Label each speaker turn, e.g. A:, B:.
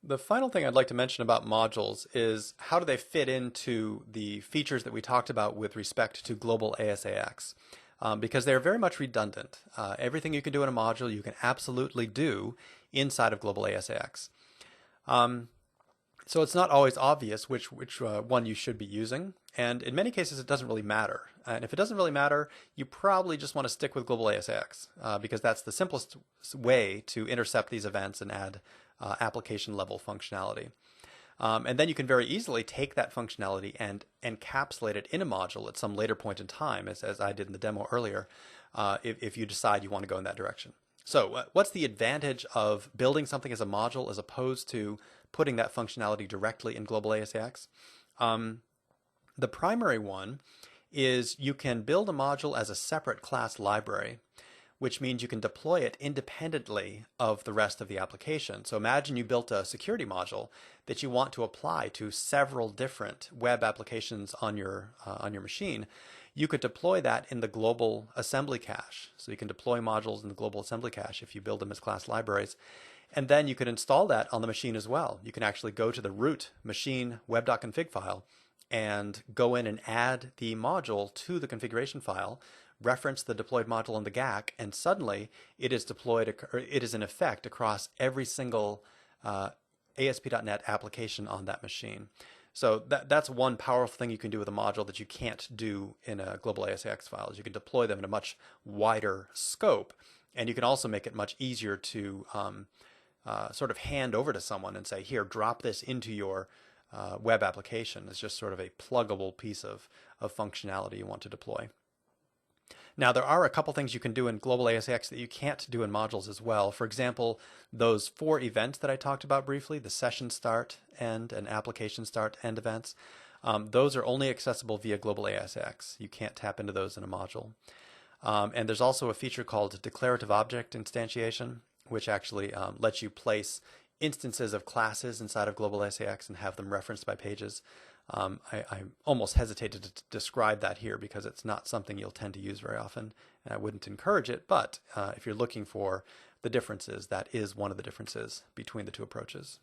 A: The final thing I'd like to mention about modules is how do they fit into the features that we talked about with respect to global ASAX, because they're very much redundant. Everything you can do in a module, you can absolutely do inside of global ASAX. So it's not always obvious which one you should be using, and in many cases it doesn't really matter. And if it doesn't really matter, you probably just want to stick with global ASAX because that's the simplest way to intercept these events and add application level functionality. And then you can very easily take that functionality and encapsulate it in a module at some later point in time, as I did in the demo earlier, if you decide you want to go in that direction. So what's the advantage of building something as a module as opposed to putting that functionality directly in global ASAX? The primary one is you can build a module as a separate class library, which means you can deploy it independently of the rest of the application. So imagine you built a security module that you want to apply to several different web applications on your machine. You could deploy that in the global assembly cache. So you can deploy modules in the global assembly cache if you build them as class libraries. And then you could install that on the machine as well. You can actually go to the root machine web.config file and go in and add the module to the configuration file, reference the deployed module in the GAC, and suddenly it is deployed, or it is in effect across every single ASP.NET application on that machine. So that's one powerful thing you can do with a module that you can't do in a global ASAX file, is you can deploy them in a much wider scope, and you can also make it much easier to sort of hand over to someone and say, here, drop this into your web application. It's just sort of a pluggable piece of functionality you want to deploy. Now, there are a couple things you can do in global ASAX that you can't do in modules as well. For example, those 4 events that I talked about briefly, the session start end and application start end events, those are only accessible via global ASAX. You can't tap into those in a module. And there's also a feature called declarative object instantiation, which actually lets you place instances of classes inside of global ASAX and have them referenced by pages. I almost hesitated to describe that here because it's not something you'll tend to use very often, and I wouldn't encourage it, but if you're looking for the differences, that is one of the differences between the two approaches.